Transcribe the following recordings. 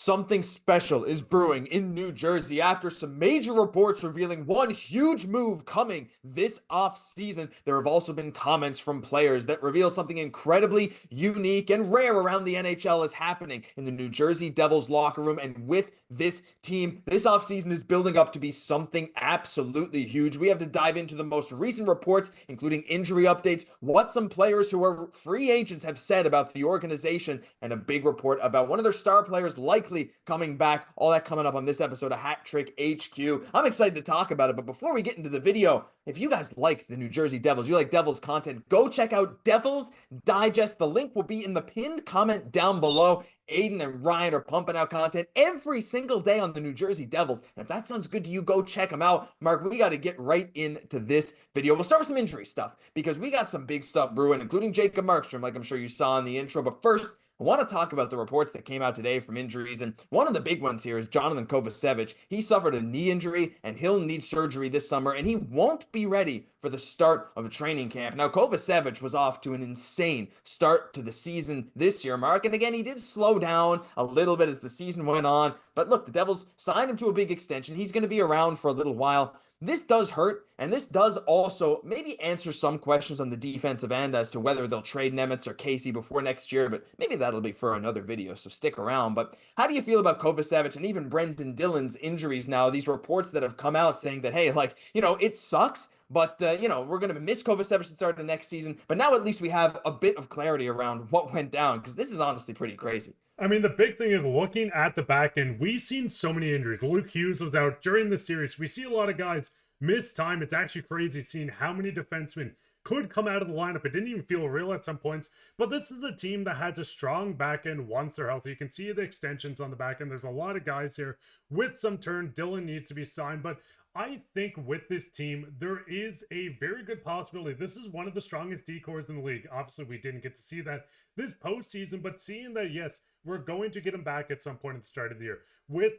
Something special is brewing in New Jersey after some major reports revealing one huge move coming this offseason. There have also been comments from players that reveal something incredibly unique and rare around the NHL is happening in the New Jersey Devils locker room. And with this team, this offseason is building up to be something absolutely huge. We have to dive into the most recent reports, including injury updates, what some players who are free agents have said about the organization, and a big report about one of their star players likely coming back. All that coming up on this episode of Hat Trick HQ. I'm excited to talk about it, but before we get into the video, if you guys like the New Jersey Devils, you like Devils content, go check out Devils Digest. The link will be in the pinned comment down below. Aiden and Ryan are pumping out content every single day on the New Jersey Devils. And if that sounds good to you, go check them out. Mark, we got to get right into this video. We'll start with some injury stuff because we got some big stuff brewing, including Jacob Markström, like I'm sure you saw in the intro. But first, I want to talk about the reports that came out today from injuries, and one of the big ones here is Johnathan Kovacevic. He suffered a knee injury, and he'll need surgery this summer, and he won't be ready for the start of a training camp. Now, Kovacevic was off to an insane start to the season this year, Mark, and again, he did slow down a little bit as the season went on, but look, the Devils signed him to a big extension. He's going to be around for a little while. This does hurt, and this does also maybe answer some questions on the defensive end as to whether they'll trade Nemec or Casey before next year, but maybe that'll be for another video, so stick around. But how do you feel about Kovacevic and even Brendan Dillon's injuries now? These reports that have come out saying that, hey, like, it sucks, but, we're going to miss Kovacevic at the start of next season, but now at least we have a bit of clarity around what went down, because this is honestly pretty crazy. I mean, the big thing is looking at the back end, we've seen so many injuries. Luke Hughes was out during the series. We see a lot of guys miss time. It's actually crazy seeing how many defensemen could come out of the lineup. It didn't even feel real at some points, but this is a team that has a strong back end once they're healthy. You can see the extensions on the back end. There's a lot of guys here with some turn. Dillon needs to be signed, but I think with this team, there is a very good possibility. This is one of the strongest decors in the league. Obviously, we didn't get to see that this postseason, but seeing that, yes, we're going to get him back at some point at the start of the year. With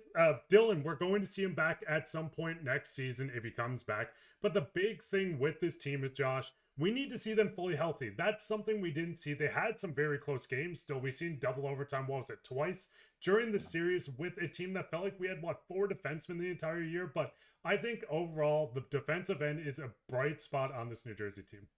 Dillon, we're going to see him back at some point next season if he comes back. But the big thing with this team is, Josh, we need to see them fully healthy. That's something we didn't see. They had some very close games still. We've seen double overtime, what was it, twice during the series with a team that felt like we had, 4 defensemen the entire year. But I think overall, the defensive end is a bright spot on this New Jersey team.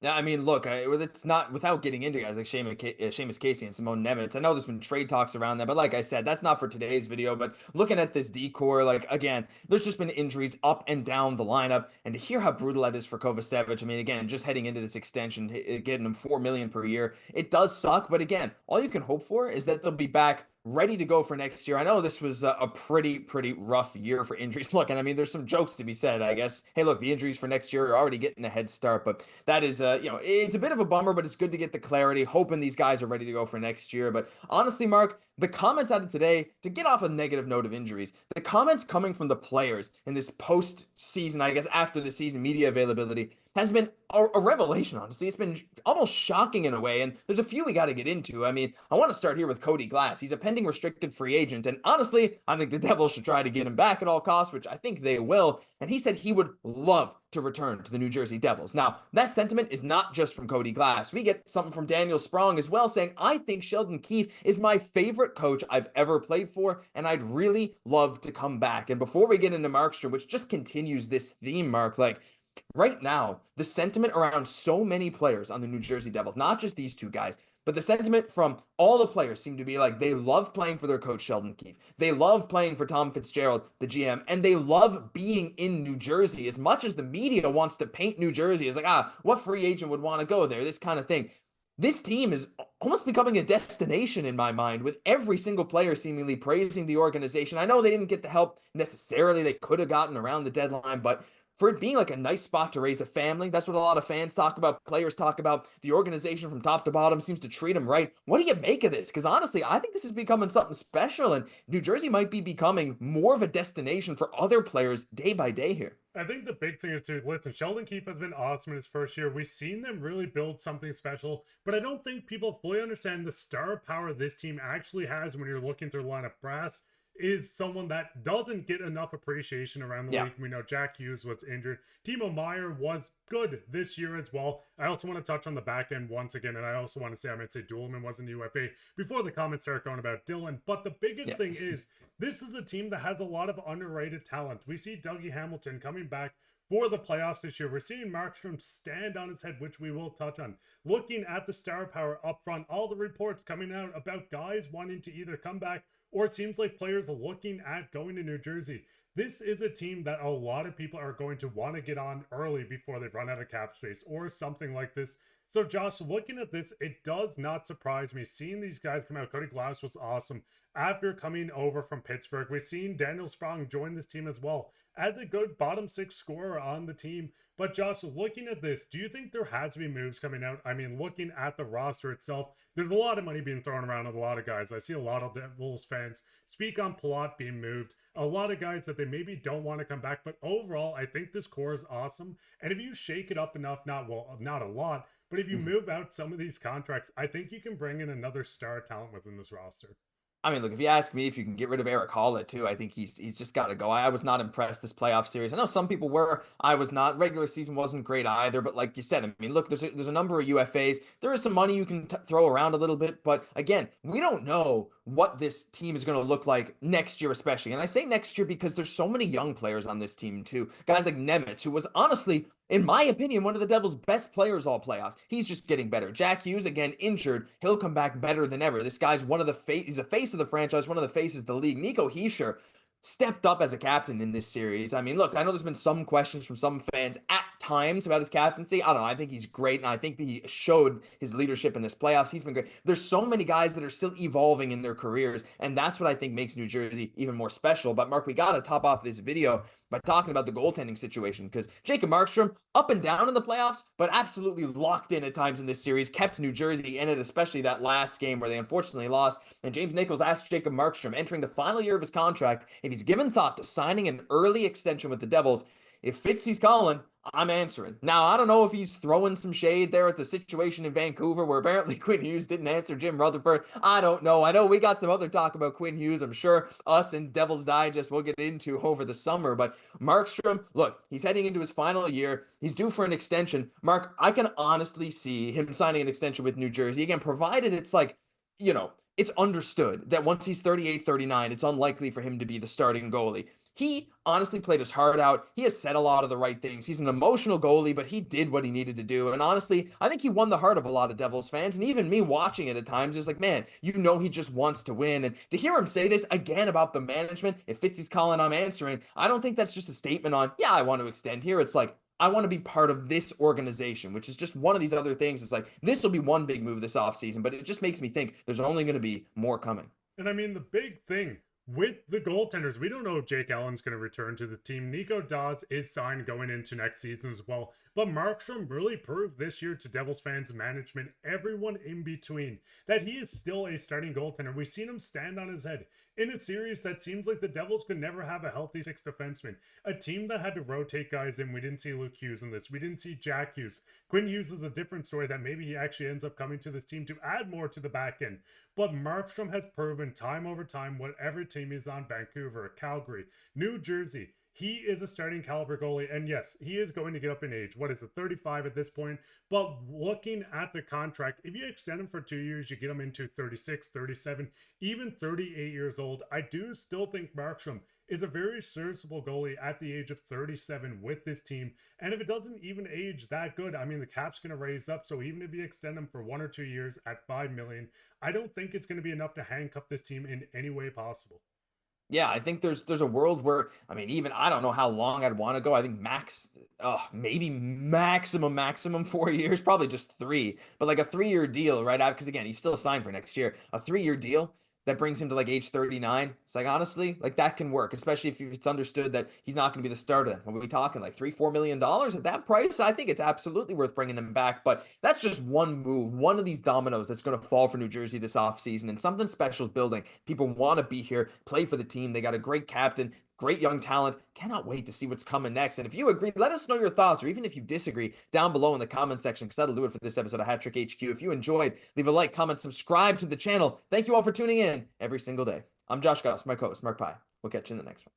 Yeah, I mean, look, it's not without getting into guys like Seamus Casey and Simone Nemec. I know there's been trade talks around that, but like I said, that's not for today's video. But looking at this decor, like, again, there's just been injuries up and down the lineup. And to hear how brutal that is for Kovacevic, I mean, again, just heading into this extension, getting him $4 million per year, it does suck. But again, all you can hope for is that they'll be back ready to go for next year. I know this was a pretty rough year for injuries. Look, and I mean, there's some jokes to be said, I guess. Hey, look, the injuries for next year are already getting a head start, but that is, it's a bit of a bummer, but it's good to get the clarity, hoping these guys are ready to go for next year. But honestly, Mark, the comments out of today, to get off a negative note of injuries, the comments coming from the players in this post-season, I guess, after the season media availability, has been a revelation, honestly. It's been almost shocking in a way, and there's a few we got to get into. I mean, I want to start here with Cody Glass. He's a pending restricted free agent, and honestly, I think the Devils should try to get him back at all costs, which I think they will, and he said he would love to return to the New Jersey Devils. Now, that sentiment is not just from Cody Glass. We get something from Daniel Sprong as well, saying, I think Sheldon Keefe is my favorite coach I've ever played for, and I'd really love to come back. And before we get into Markström, which just continues this theme, Mark, like, right now, the sentiment around so many players on the New Jersey Devils, not just these two guys, but the sentiment from all the players seem to be like they love playing for their coach, Sheldon Keefe. They love playing for Tom Fitzgerald, the GM, and they love being in New Jersey as much as the media wants to paint New Jersey as like, what free agent would want to go there, this kind of thing. This team is almost becoming a destination in my mind, with every single player seemingly praising the organization. I know they didn't get the help necessarily they could have gotten around the deadline, but for it being like a nice spot to raise a family, that's what a lot of fans talk about, players talk about. The organization from top to bottom seems to treat them right. What do you make of this? Because honestly, I think this is becoming something special, and New Jersey might be becoming more of a destination for other players day by day here. I think the big thing is to listen, Sheldon Keefe has been awesome in his first year. We've seen them really build something special, but I don't think people fully understand the star power this team actually has when you're looking through the lineup. Brass, is someone that doesn't get enough appreciation around the Yeah. league. We know Jack Hughes was injured. Timo Meier was good this year as well. I also want to touch on the back end once again, and I also want to say, I might say Dumoulin was in the UFA before the comments start going about Dylan. But the biggest Yeah. thing is, this is a team that has a lot of underrated talent. We see Dougie Hamilton coming back for the playoffs this year. We're seeing Markström stand on his head, which we will touch on. Looking at the star power up front, all the reports coming out about guys wanting to either come back, or it seems like players are looking at going to New Jersey. This is a team that a lot of people are going to want to get on early before they've run out of cap space or something like this. So Josh, looking at this, it does not surprise me seeing these guys come out. Cody Glass was awesome after coming over from Pittsburgh. We've seen Daniel Sprong join this team as well as a good bottom six scorer on the team. But Josh, looking at this, do you think there has to be moves coming out? I mean, looking at the roster itself, there's a lot of money being thrown around with a lot of guys. I see a lot of Devils fans speak on Palat being moved. A lot of guys that they maybe don't want to come back. But overall, I think this core is awesome. And if you shake it up enough, not a lot, but if you move out some of these contracts, I think you can bring in another star talent within this roster. I mean, look, if you ask me if you can get rid of Eric Holla too, I think he's just got to go. I was not impressed this playoff series. I know some people were. I was not. Regular season wasn't great either. But like you said, I mean, look, there's a number of UFAs. There is some money you can throw around a little bit. But again, we don't know what this team is going to look like next year, especially. And I say next year because there's so many young players on this team too. Guys like Nemec, who was honestly, in my opinion, one of the Devils' best players all playoffs. He's just getting better. Jack Hughes, again, injured. He'll come back better than ever. This guy's one of the he's a face of the franchise, one of the faces of the league. Nico Hischier stepped up as a captain in this series. I mean, look, I know there's been some questions from some fans at times about his captaincy. I don't know. I think he's great, and I think that he showed his leadership in this playoffs. He's been great. There's so many guys that are still evolving in their careers, and that's what I think makes New Jersey even more special. But Mark, we got to top off this video by talking about the goaltending situation, because Jacob Markström, up and down in the playoffs, but absolutely locked in at times in this series, kept New Jersey in it, especially that last game where they unfortunately lost. And James Nichols asked Jacob Markström, entering the final year of his contract, if he's given thought to signing an early extension with the Devils. If Fitzy's calling, I'm answering. Now, I don't know if he's throwing some shade there at the situation in Vancouver where apparently Quinn Hughes didn't answer Jim Rutherford. I don't know. I know we got some other talk about Quinn Hughes. I'm sure us and Devil's Digest will get into over the summer. But Markström, look, he's heading into his final year. He's due for an extension. Mark, I can honestly see him signing an extension with New Jersey. Again, provided it's like, it's understood that once he's 38, 39, it's unlikely for him to be the starting goalie. He honestly played his heart out. He has said a lot of the right things. He's an emotional goalie, but he did what he needed to do. And honestly, I think he won the heart of a lot of Devils fans. And even me watching it at times, it's like, man, he just wants to win. And to hear him say this again about the management, if Fitzy's calling, I'm answering. I don't think that's just a statement on, yeah, I want to extend here. It's like, I want to be part of this organization, which is just one of these other things. It's like, this will be one big move this offseason, but it just makes me think there's only going to be more coming. And I mean, the big thing with the goaltenders, we don't know if Jake Allen's going to return to the team. Nico Daws is signed going into next season as well. But Markström really proved this year to Devils fans, management, everyone in between, that he is still a starting goaltender. We've seen him stand on his head in a series that seems like the Devils could never have a healthy sixth defenseman. A team that had to rotate guys in. We didn't see Luke Hughes in this. We didn't see Jack Hughes. Quinn Hughes is a different story that maybe he actually ends up coming to this team to add more to the back end. But Markström has proven time over time, whatever team he's on, Vancouver, Calgary, New Jersey, he is a starting caliber goalie. And yes, he is going to get up in age. What is it, 35 at this point? But looking at the contract, if you extend him for 2 years, you get him into 36, 37, even 38 years old. I do still think Markström is a very serviceable goalie at the age of 37 with this team. And if it doesn't even age that good, I mean, the cap's going to raise up. So even if you extend him for 1 or 2 years at $5 million, I don't think it's going to be enough to handcuff this team in any way possible. Yeah, I think there's a world where, I mean, even I don't know how long I'd want to go. I think maybe maximum 4 years, probably just 3, but like a 3-year deal, right? Because again, he's still signed for next year. A 3-year deal that brings him to like age 39. It's like, honestly, like that can work, especially if it's understood that he's not going to be the starter. When we're talking like $3-4 million at that price, I think it's absolutely worth bringing him back. But that's just one move, one of these dominoes that's going to fall for New Jersey this offseason, and something special is building. People want to be here, play for the team. They got a great captain, great young talent. Cannot wait to see what's coming next. And if you agree, let us know your thoughts, or even if you disagree, down below in the comment section, because that'll do it for this episode of Hat Trick HQ. If you enjoyed, leave a like, comment, subscribe to the channel. Thank you all for tuning in every single day. I'm Josh Gosse, my co-host, Mark Pye. We'll catch you in the next one.